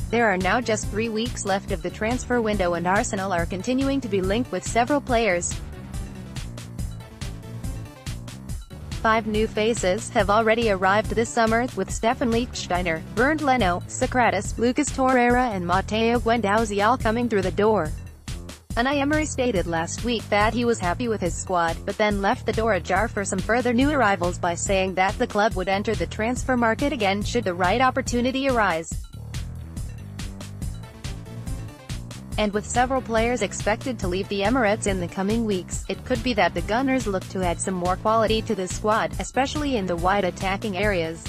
There are now just 3 weeks left of the transfer window and Arsenal are continuing to be linked with several players. 5 new faces have already arrived this summer, with Stephan Lichtsteiner, Bernd Leno, Sokratis, Torreira and Matteo Guendouzi all coming through the door. Unai Emery stated last week that he was happy with his squad, but then left the door ajar for some further new arrivals by saying that the club would enter the transfer market again should the right opportunity arise. And with several players expected to leave the Emirates in the coming weeks, it could be that the Gunners look to add some more quality to the squad, especially in the wide attacking areas.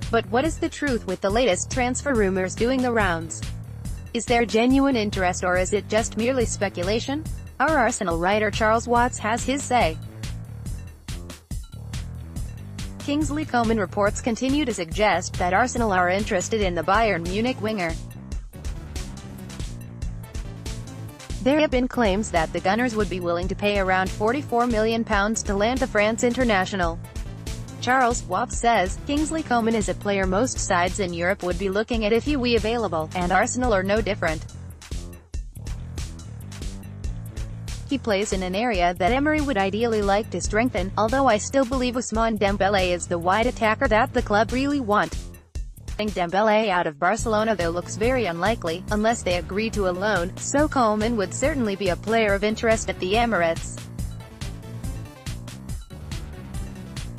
But what is the truth with the latest transfer rumors doing the rounds? Is there genuine interest or is it just merely speculation? Our Arsenal writer Charles Watts has his say. Coman reports continue to suggest that Arsenal are interested in the Bayern Munich winger. There have been claims that the Gunners would be willing to pay around £44 million to land the France international. Charles Watts says, Coman is a player most sides in Europe would be looking at if he were available, and Arsenal are no different. He plays in an area that Emery would ideally like to strengthen, although I still believe Ousmane Dembélé is the wide attacker that the club really want. Getting Dembélé out of Barcelona though looks very unlikely, unless they agree to a loan, so Coman would certainly be a player of interest at the Emirates.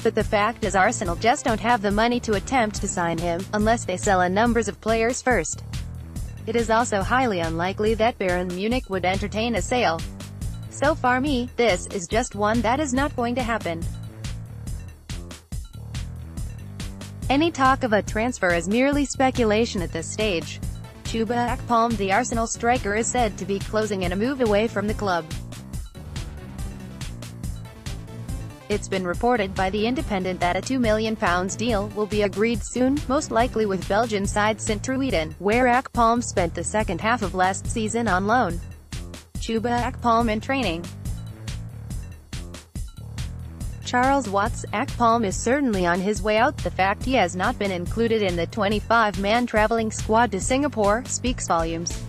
But the fact is Arsenal just don't have the money to attempt to sign him, unless they sell a numbers of players first. It is also highly unlikely that Bayern Munich would entertain a sale. So for me, this is just one that is not going to happen. Any talk of a transfer is merely speculation at this stage. Chuba Akpom, the Arsenal striker, is said to be closing in a move away from the club. It's been reported by The Independent that a £2 million deal will be agreed soon, most likely with Belgian side Sint-Truiden, where Akpom spent the second half of last season on loan. Chuba Akpom in training. Charles Watts, Akpom is certainly on his way out. The fact he has not been included in the 25-man travelling squad to Singapore speaks volumes.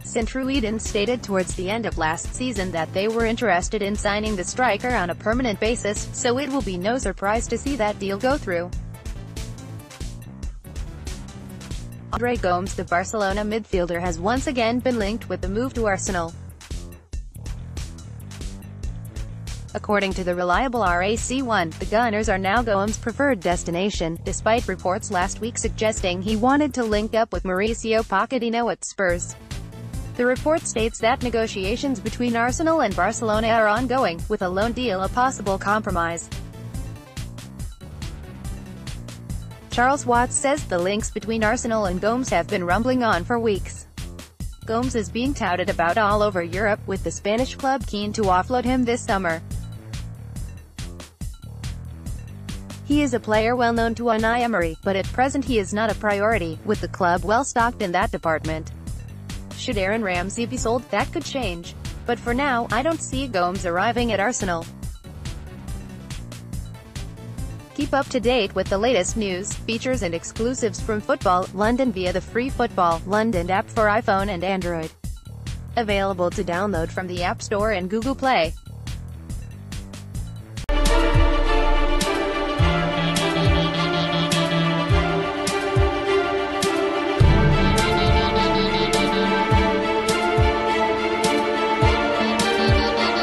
Sint-Truiden stated towards the end of last season that they were interested in signing the striker on a permanent basis, so it will be no surprise to see that deal go through. Gomes, the Barcelona midfielder, has once again been linked with the move to Arsenal. According to the reliable RAC1, the Gunners are now Gomes' preferred destination, despite reports last week suggesting he wanted to link up with Mauricio Pochettino at Spurs. The report states that negotiations between Arsenal and Barcelona are ongoing, with a loan deal a possible compromise. Charles Watts says the links between Arsenal and Gomes have been rumbling on for weeks. Gomes is being touted about all over Europe, with the Spanish club keen to offload him this summer. He is a player well known to Unai Emery, but at present he is not a priority, with the club well stocked in that department. Should Aaron Ramsey be sold, that could change. But for now, I don't see Gomes arriving at Arsenal. Keep up to date with the latest news, features and exclusives from Football London via the free Football London app for iPhone and Android. Available to download from the App Store and Google Play.